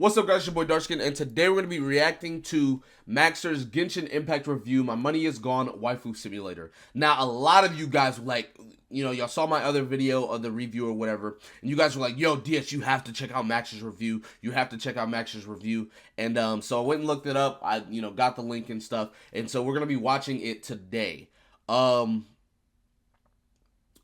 What's up, guys? It's your boy Darkskin, and today we're going to be reacting to Max0r's Genshin Impact review. My money is gone, waifu simulator. Now, a lot of you guys were like, y'all saw my other video of the review or whatever, and you guys were like, yo, DS, you have to check out Max0r's review. You have to check out Max0r's review. And so I went and looked it up. I, got the link and stuff, and so we're going to be watching it today. I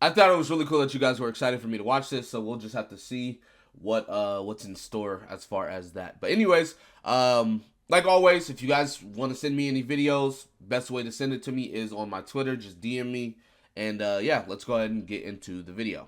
thought it was really cool that you guys were excited for me to watch this, so we'll just have to see what's in store as far as that. But anyways, like always, if you guys want to send me any videos, best way to send it to me is on my Twitter. Just DM me, and yeah, let's go ahead and get into the video.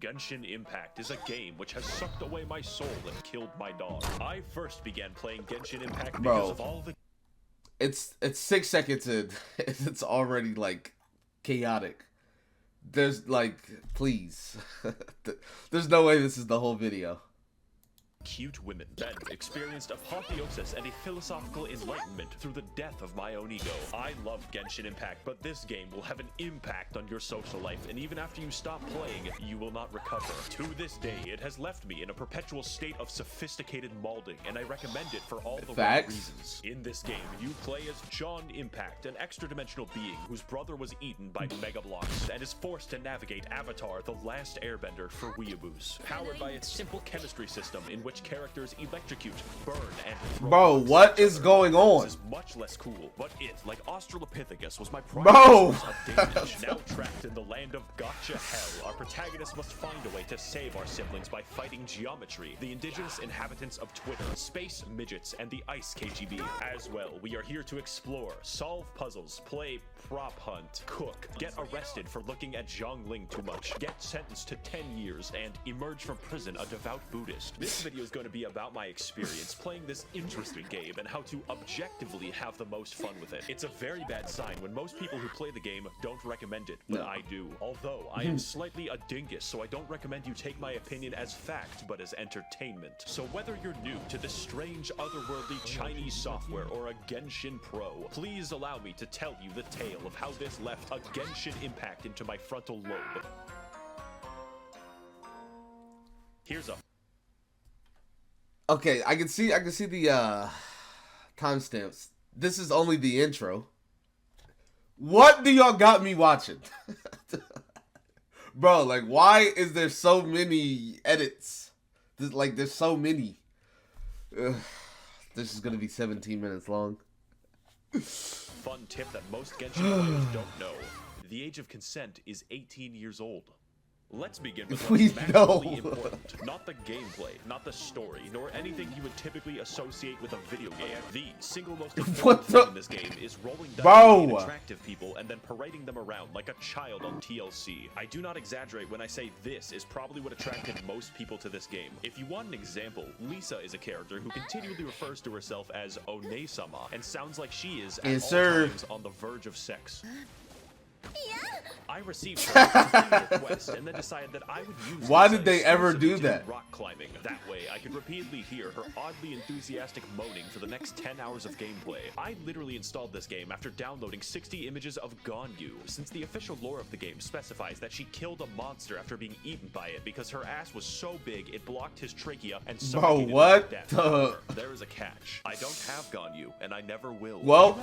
Genshin Impact is a game which has sucked away my soul and killed my dog. I first began playing Genshin Impact because of all the... It's 6 seconds in. It's already, like, chaotic. There's, like, please. There's no way this is the whole video. Cute women then experienced apotheosis and a philosophical enlightenment through the death of my own ego. I love Genshin Impact, but this game will have an impact on your social life, and even after you stop playing, you will not recover. To this day, it has left me in a perpetual state of sophisticated molding, and I recommend it for all the right reasons. In this game, you play as John Impact, an extra-dimensional being whose brother was eaten by Mega Blocks, and is forced to navigate Avatar, the Last Airbender for weeaboos. Powered by its simple chemistry system in which characters electrocute, burn, and throw. Bro, what is going on? This is much less cool, but it, like Australopithecus, was my Bro! source of damage. Now trapped in the land of gotcha hell, our protagonist must find a way to save our siblings by fighting geometry, the indigenous inhabitants of Twitter, space midgets, and the ice KGB. As well, we are here to explore, solve puzzles, play prop hunt, cook, get arrested for looking at Zhongling too much, get sentenced to 10 years, and emerge from prison a devout Buddhist. This video is going to be about my experience playing this interesting game and how to objectively have the most fun with it. It's a very bad sign when most people who play the game don't recommend it, but I do. Although I am slightly a dingus, so I don't recommend you take my opinion as fact, but as entertainment. So whether you're new to this strange, otherworldly Chinese software or a Genshin pro, please allow me to tell you the tale of how this left a Genshin impact into my frontal lobe. Here's a... Okay, I can see the timestamps. This is only the intro. What do y'all got me watching? Bro, like, why is there so many edits? There's so many. Ugh, this is gonna be 17 minutes long. Fun tip that most Genshin players don't know. The age of consent is 18 years old. Let's begin with what's maximally important. Not the gameplay, not the story, nor anything you would typically associate with a video game. The single most important thing in this game is rolling dice with attractive people and then parading them around like a child on TLC. I do not exaggerate when I say this is probably what attracted most people to this game. If you want an example, Lisa is a character who continually refers to herself as One-sama and sounds like she is at all times on the verge of sex. I received her request and then decided that I would use. Why did they ever do that? Rock climbing. That way, I could repeatedly hear her oddly enthusiastic moaning for the next 10 hours of gameplay. I literally installed this game after downloading 60 images of Ganyu, since the official lore of the game specifies that she killed a monster after being eaten by it because her ass was so big it blocked his trachea and suffocated him to death. However, there is a catch. I don't have Ganyu, and I never will. Well,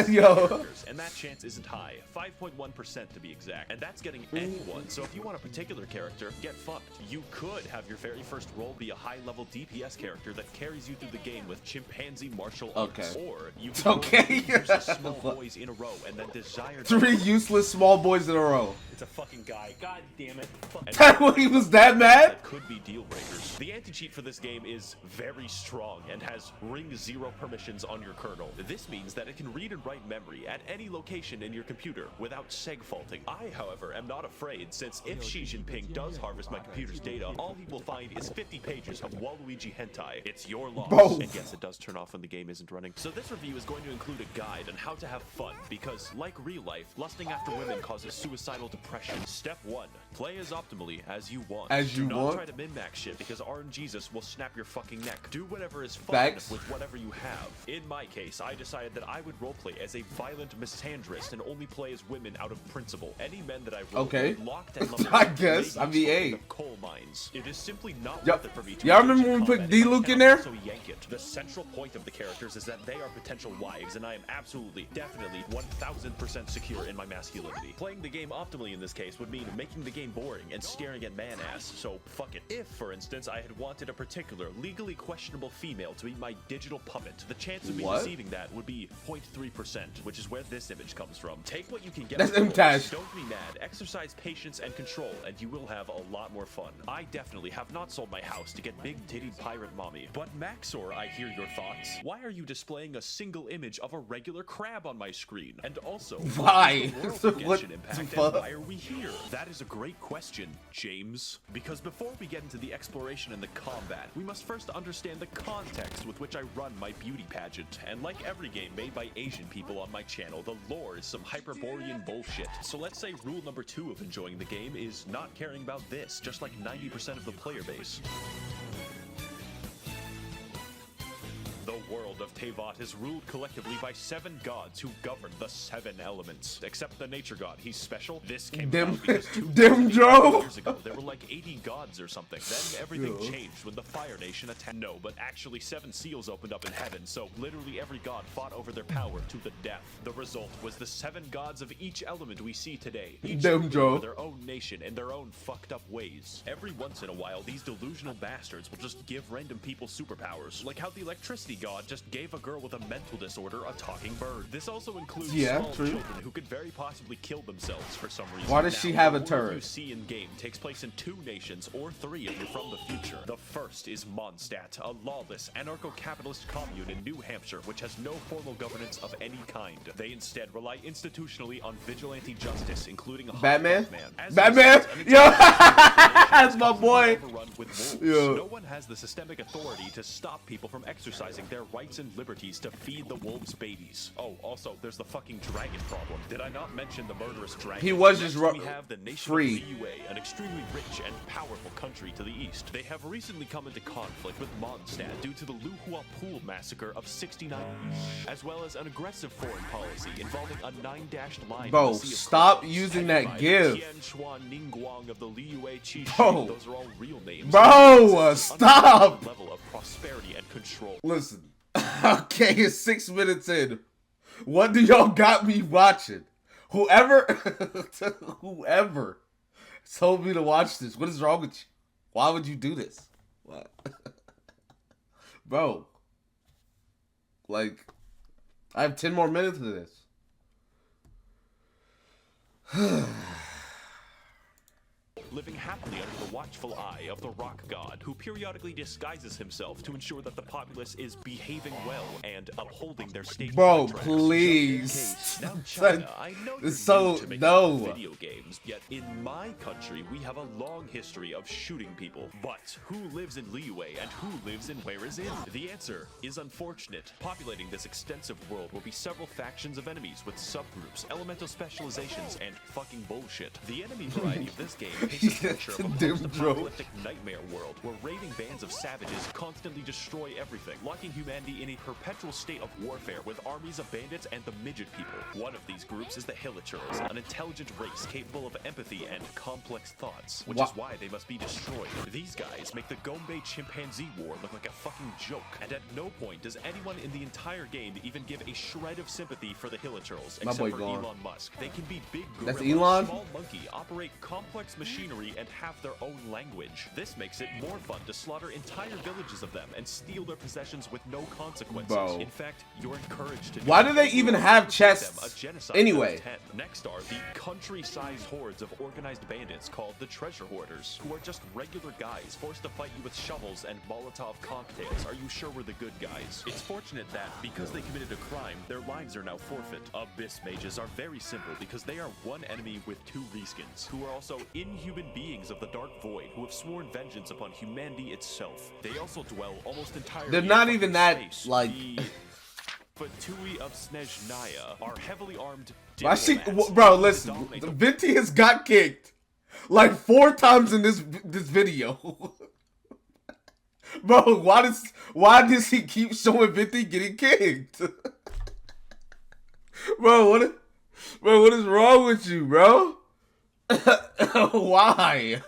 yo, and that chance isn't high. 5.1% to be exact, and that's getting anyone. So if you want a particular character, get fucked. You could have your very first role be a high-level DPS character that carries you through the game with chimpanzee martial arts, or you could use small boys in a row and then desire 3 useless small boys in a row. It's a fucking guy. God damn it. He was that mad? That could be deal breakers. The anti-cheat for this game is very strong and has ring 0 permissions on your kernel. This means that it can read and write memory at any location in your computer without seg faulting. I, however, am not afraid, since if Xi Jinping does harvest my computer's data, all he will find is 50 pages of Waluigi hentai. It's your loss. And yes, it does turn off when the game isn't running. So this review is going to include a guide on how to have fun, because like real life, lusting after women causes suicidal depression. Step 1. Play as optimally as you want. Do not try to min-max shit, because RNGesus will snap your fucking neck. Do whatever is fun with whatever you have. In my case, I decided that I would roleplay as a violent misandrist and only play as women out of principle. Any men that I roleplay locked at level I guess. I mean, hey. coal mines. It is simply not Y'all worth it for me to remember when we put D-Luke in there? Also yank it. The central point of the characters is that they are potential wives, and I am absolutely, definitely, 1000% secure in my masculinity. Playing the game optimally in this case would mean making the game boring and staring at man-ass, so fuck it. If, for instance, I had wanted a particular, legally questionable female to be my digital puppet, the chance of me receiving that would be 0.3%, which is where this image comes from. Take what you can get. That's MTash. Don't be mad. Exercise patience and control, and you will have a lot more fun. I definitely have not sold my house to get big-titted pirate mommy. But Max0r, I hear your thoughts. Why are you displaying a single image of a regular crab on my screen? And also, why? What Genshin impact, and why are we here? That is a great question, James. Because before we get into the exploration and the combat, we must first understand the context with which I run my beauty pageant. And like every game made by Asian people on my channel, the lore is some Hyperborean bullshit. So let's say rule number 2 of enjoying the game is not caring about this, just like 90% of the player base. The world of Teyvat is ruled collectively by 7 gods who govern the 7 elements. Except the nature god, he's special. This came about because 2,000 years ago there were like 80 gods or something. Then everything changed when the Fire Nation attacked. No, but actually 7 seals opened up in heaven, so literally every god fought over their power to the death. The result was the 7 gods of each element we see today. Each with their own nation and their own fucked up ways. Every once in a while, these delusional bastards will just give random people superpowers, like how the electricity god just gave a girl with a mental disorder a talking bird. This also includes small children who could very possibly kill themselves for some reason. Why does she have a turret? The you see in game takes place in 2 nations or 3 if you're from the future. The first is Mondstadt, a lawless anarcho-capitalist commune in New Hampshire which has no formal governance of any kind. They instead rely institutionally on vigilante justice, including a Batman. Batman, yo, that's my boy. Yo. No one has the systemic authority to stop people from exercising their rights and liberties to feed the wolves babies. Oh, also, there's the fucking dragon problem. Did I not mention the murderous dragon? He was just we have the nation of Liyue, an extremely rich and powerful country to the east. They have recently come into conflict with Mondstadt due to the Luhua Pool massacre of 69, as well as an aggressive foreign policy involving a 9-dashed line. Bro, stop using that give. Of the Liyue Bro, those are all real names. Bro, stop. Level of prosperity and control. Listen. Okay, it's 6 minutes in. What do y'all got me watching? Whoever told me to watch this, what is wrong with you? Why would you do this? What? Bro. Like, I have 10 more minutes of this. Living happily under the watchful eye of the rock god, who periodically disguises himself to ensure that the populace is behaving well and upholding their state. Bro, please. Now, China, I know you're new to making video games, yet in my country we have a long history of shooting people. But who lives in Liyue and who lives in Where Is In? The answer is unfortunate. Populating this extensive world will be several factions of enemies with subgroups, elemental specializations, and fucking bullshit. The enemy variety of this game paints a picture of a post-apocalyptic nightmare world where raving bands of savages constantly destroy everything, locking humanity in a perpetual state of warfare with armies of bandits and the midget people. One of these groups is the Hilichurls, an intelligent race capable of empathy and complex thoughts, which is why they must be destroyed. These guys make the Gombe chimpanzee war look like a fucking joke, and at no point does anyone in the entire game even give a shred of sympathy for the Hilichurls, except for Elon Musk. They can be big gorilla, small monkey, operate complex machinery, and have their own language. This makes it more fun to slaughter entire villages of them and steal their possessions with no consequences. Bro. In fact, you're encouraged to. Why do they even have chests? Anyway. Next are the country-sized hordes of organized bandits called the Treasure Hoarders, who are just regular guys forced to fight you with shovels and Molotov cocktails. Are you sure we're the good guys? It's fortunate that, because they committed a crime, their lives are now forfeit. Abyss mages are very simple because they are one enemy with 2 reskins, who are also inhuman beings of the Dark Void who have sworn vengeance upon humanity itself. They also dwell almost entirely. They're not even that space. like. Fatui of Snezhnaya are heavily armed. Bro, listen. Venti has got kicked like 4 times in this video. Bro, why does he keep showing Venti getting kicked? Bro, what is wrong with you, bro? Why?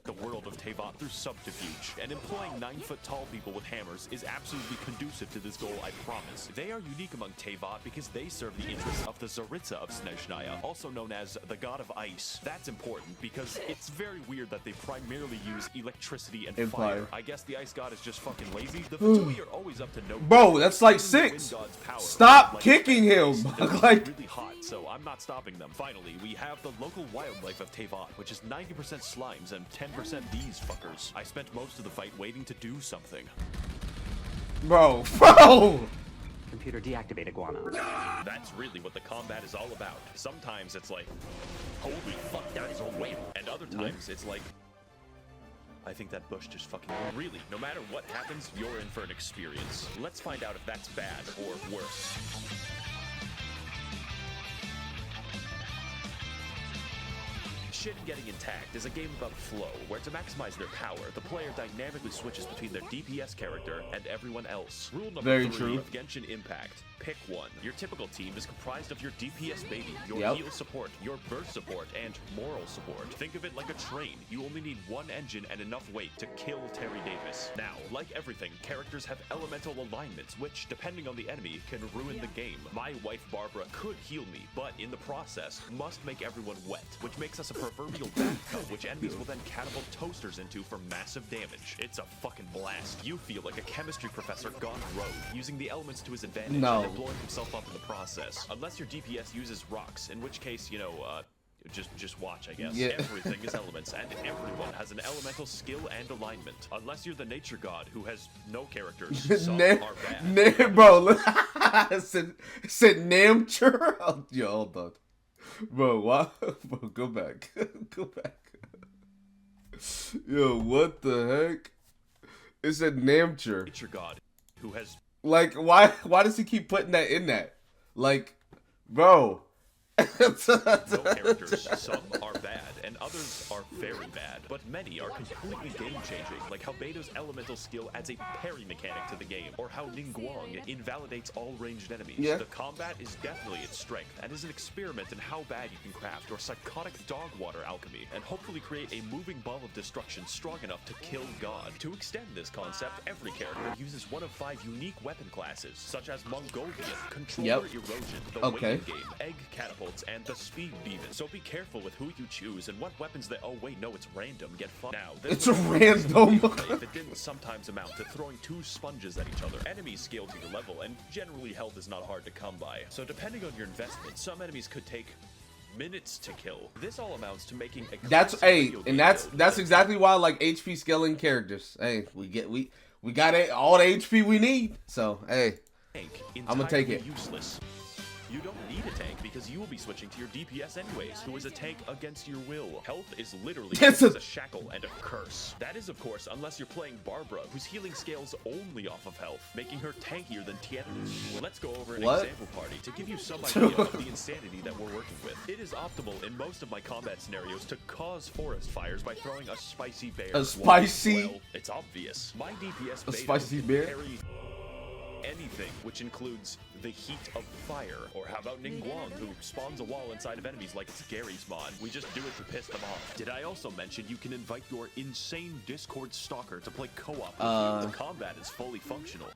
The world Teyvat through subterfuge, and employing 9-foot-tall people with hammers is absolutely conducive to this goal, I promise. They are unique among Teyvat because they serve the interests of the Tsaritsa of Snezhnaya, also known as the God of Ice. That's important because it's very weird that they primarily use electricity and fire. I guess the Ice God is just fucking lazy. The Fatui are always up to no good. Bro, that's like 6. Stop kicking him. Like, really hot, so I'm not stopping them. Finally, we have the local wildlife of Teyvat, which is 90% slimes and 10% these fuckers. I spent most of the fight waiting to do something. Bro. Computer deactivate iguana. That's really what the combat is all about. Sometimes it's like, holy fuck, that is a whale. And other times it's like, I think that bush just fucking... Really, no matter what happens, you're in for an experience. Let's find out if that's bad or worse. Shin Getting Intact is a game about flow, where to maximize their power, the player dynamically switches between their DPS character and everyone else. Rule number 3 of Genshin Impact. Pick one. Your typical team is comprised of your DPS baby, your heal support, your burst support, and moral support. Think of it like a train. You only need one engine and enough weight to kill Terry Davis. Now, like everything, characters have elemental alignments, which, depending on the enemy, can ruin the game. My wife Barbara could heal me, but in the process, must make everyone wet, which makes us a proverbial bathtub, which enemies will then catapult toasters into for massive damage. It's a fucking blast. You feel like a chemistry professor gone rogue, using the elements to his advantage and blowing himself up in the process. Unless your DPS uses rocks, in which case, you know, just watch, I guess. Yeah. Everything is elements, and everyone has an elemental skill and alignment. Unless you're the nature god who has no characters, some are bad. Bro, it said Namture. Oh, yo, hold on. Bro, why? Bro, go back. Go back. Yo, what the heck? It said Namture. Nature god who has... Like, why does he keep putting that in that? Like, bro. No characters. Some are bad, and others are very bad, but many are completely game-changing, like how Beto's elemental skill adds a parry mechanic to the game, or how Ningguang invalidates all ranged enemies. Yeah. The combat is definitely its strength, and is an experiment in how bad you can craft your psychotic dog water alchemy, and hopefully create a moving ball of destruction strong enough to kill God. To extend this concept, every character uses one of 5 unique weapon classes, such as Mongolian, Controller Erosion, the Waiting Game, Egg Catapult, and the Speed Demon. So be careful with who you choose and what weapons they— oh wait, no, it's random. Get fun. Now, it's random. If it didn't sometimes amount to throwing 2 sponges at each other. Enemies scale to your level, and generally health is not hard to come by. So depending on your investment, some enemies could take minutes to kill. This all amounts to making a that's exactly why I like HP scaling characters. Hey, we got it, all the HP we need. So hey, I'm gonna take it. Useless. You don't need a tank because you will be switching to your DPS anyways, who is a tank against your will. Health is literally a shackle and a curse. That is, of course, unless you're playing Barbara, whose healing scales only off of health, making her tankier than Tien. Let's go over an example party to give you some idea of the insanity that we're working with. It is optimal in most of my combat scenarios to cause forest fires by throwing a spicy bear. A spicy? Well, it's obvious. My DPS a spicy bear? Anything, which includes the heat of fire. Or how about Ningguang, who spawns a wall inside of enemies like Gary's mod? We just do it to piss them off. Did I also mention you can invite your insane Discord stalker to play co-op with you? The combat is fully functional.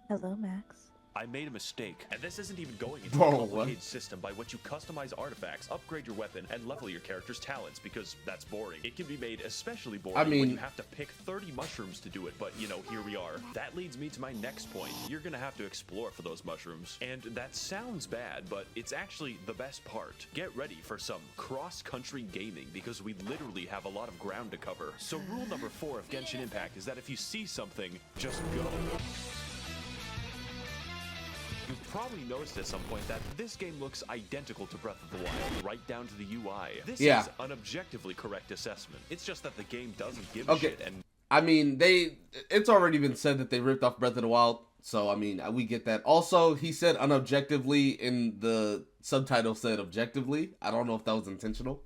Hello, Max. I made a mistake, and this isn't even going into a complicated system by which you customize artifacts, upgrade your weapon, and level your character's talents, because that's boring. It can be made especially boring when you have to pick 30 mushrooms to do it, but you know, here we are. That leads me to my next point. You're gonna have to explore for those mushrooms, and that sounds bad, but it's actually the best part. Get ready for some cross-country gaming, because we literally have a lot of ground to cover. So rule number 4 of Genshin Impact is that if you see something, just go. You've probably noticed at some point that this game looks identical to Breath of the Wild, right down to the UI. This is an objectively correct assessment. It's just that the game doesn't give a shit, and... I mean, it's already been said that they ripped off Breath of the Wild, so I mean, we get that. Also, he said unobjectively in the subtitle said objectively. I don't know if that was intentional.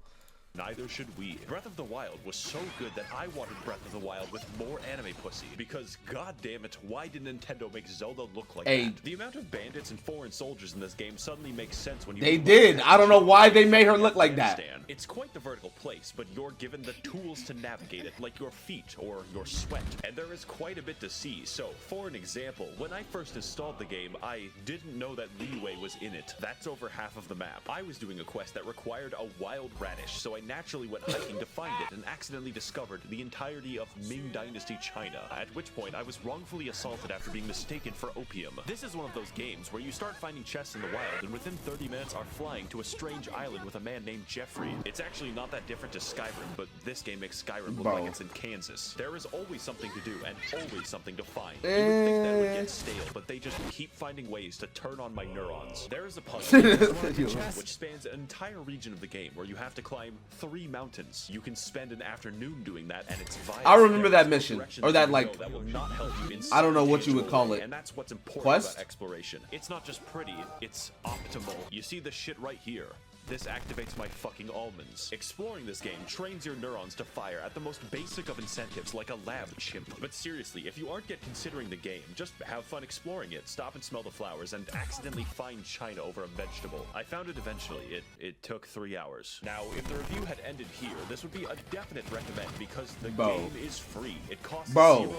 Neither should we. Breath of the Wild was so good that I wanted Breath of the Wild with more anime pussy. Because, god damn it, why did Nintendo make Zelda look like that? The amount of bandits and foreign soldiers in this game suddenly makes sense when you... They did. I don't know why they made her look like that. It's quite the vertical place, but you're given the tools to navigate it, like your feet or your sweat. And there is quite a bit to see. So, for an example, when I first installed the game, I didn't know that Liyue was in it. That's over half of the map. I was doing a quest that required a wild radish, so I naturally went hiking to find it and accidentally discovered the entirety of Ming Dynasty China, at which point I was wrongfully assaulted after being mistaken for opium. This is one of those games where you start finding chests in the wild and within 30 minutes are flying to a strange island with a man named Jeffrey. It's actually not that different to Skyrim, but this game makes Skyrim look like it's in Kansas. There is always something to do and always something to find. You would think that would get stale, but they just keep finding ways to turn on my neurons. There is a puzzle which spans an entire region of the game where you have to climb 3 mountains. You can spend an afternoon doing that, and it's vital. I remember that mission, or that, like, that will not help you I don't know what you would call it. And that's what's important Quest? about exploration. It's not just pretty, it's optimal. You see this shit right here. This activates my fucking almonds. Exploring this game trains your neurons to fire at the most basic of incentives, like a lab chimp. But seriously, if you aren't yet considering the game, just have fun exploring it, stop and smell the flowers, and accidentally find China over a vegetable. I found it eventually. It took 3 hours. Now, if the review had ended here, this would be a definite recommend because the game is free. It costs $0.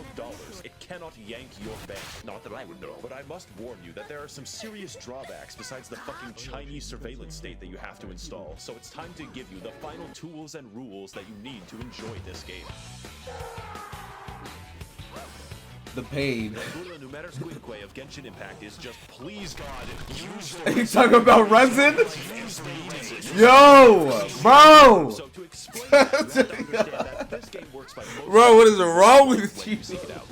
It cannot yank your bank. Not that I would know. But I must warn you that there are some serious drawbacks besides the fucking Chinese surveillance state that you have to install, so it's time to give you the final tools and rules that you need to enjoy this game. The pain. The Numeris Quinque of Genshin Impact is just, please God, use Are you talking about resin? Yo, bro! So to explain, you have to understand that this game works by most Bro, what is wrong with you?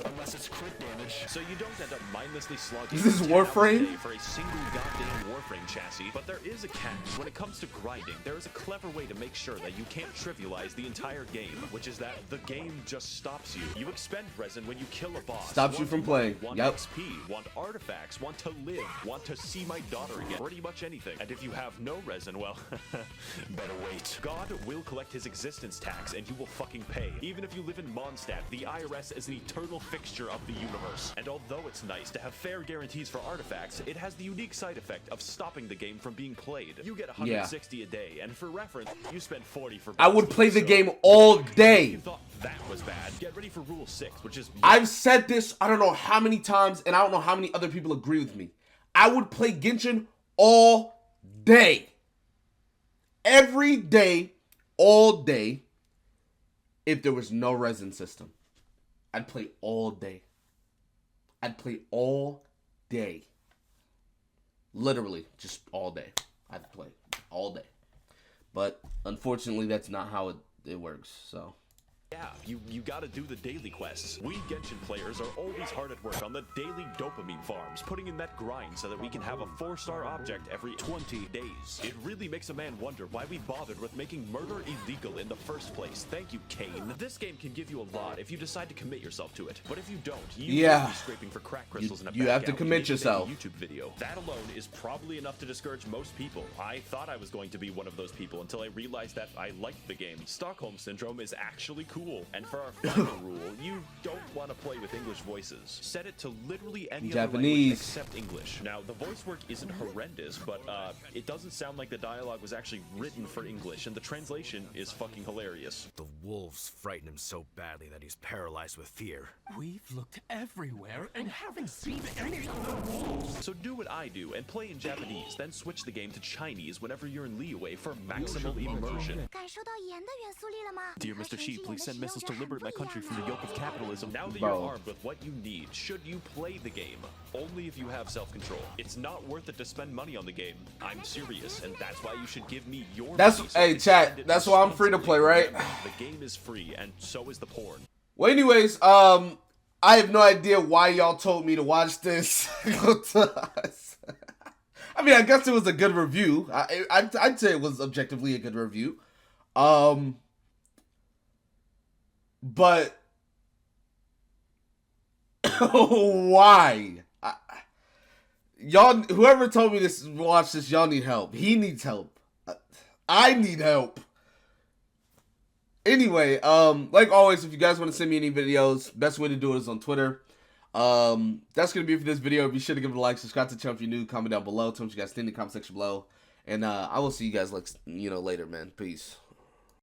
Unless it's crit damage. So you don't end up mindlessly slugging. Is this Warframe? For a single goddamn Warframe chassis, but there is a catch. When it comes to grinding, there is a clever way to make sure that you can't trivialize the entire game, which is that the game just stops you. You expend resin when you kill a boss. Stops you from playing. Want Yep. XP, want artifacts, want to live, want to see my daughter again. Pretty much anything. And if you have no resin, well, better wait. God will collect his existence tax and you will fucking pay. Even if you live in Mondstadt, the IRS is an eternal fixture of the universe. And although it's nice to have fair guarantees for artifacts, it has the unique side effect of stopping the game from being played. You get 160 a day, and for reference, you spend 40 for I would play the game all day. You thought that was bad. Get ready for Rule 6, which is... I've said this I don't know how many times, and I don't know how many other people agree with me. I would play Genshin all day. Every day, all day, if there was no resin system. I'd play all day. I'd play all day. Literally, just all day. I'd play all day. But unfortunately, that's not how it works, so... Yeah, you gotta do the daily quests. We Genshin players are always hard at work on the daily dopamine farms, putting in that grind so that we can have a 4-star object every 20 days. It really makes a man wonder why we bothered with making murder illegal in the first place. Thank you, Kane. This game can give you a lot if you decide to commit yourself to it. But if you don't, you will be scraping for crack crystals in a you have to commit yourself. YouTube video. That alone is probably enough to discourage most people. I thought I was going to be one of those people until I realized that I liked the game. Stockholm Syndrome is actually cool. And for our final rule, you don't want to play with English voices. Set it to literally any other language except English. Now, the voice work isn't horrendous, but it doesn't sound like the dialogue was actually written for English, and the translation is fucking hilarious. The wolves frighten him so badly that he's paralyzed with fear. We've looked everywhere and haven't seen any of the wolves. So do what I do and play in Japanese, then switch the game to Chinese whenever you're in Liyue for maximal immersion. Dear Mr. Sheep, please send missiles to liberate my country from the yoke of capitalism. Now that you're armed with what you need, should you play the game? Only if you have self-control. It's not worth it to spend money on the game. I'm serious, and that's why you should give me your money. Hey, chat, that's why I'm free to play, right? The game is free, and so is the porn. Well, anyways, I have no idea why y'all told me to watch this. I mean, I guess it was a good review. I'd say it was objectively a good review. But why? Y'all, whoever told me this, watch this, y'all need help. He needs help. I need help. Anyway, like always, if you guys want to send me any videos, best way to do it is on Twitter. That's gonna be it for this video. Be sure to give it a like, subscribe to the channel if you're new, comment down below, tell me what you guys think in the comment section below, and I will see you guys later, man. Peace.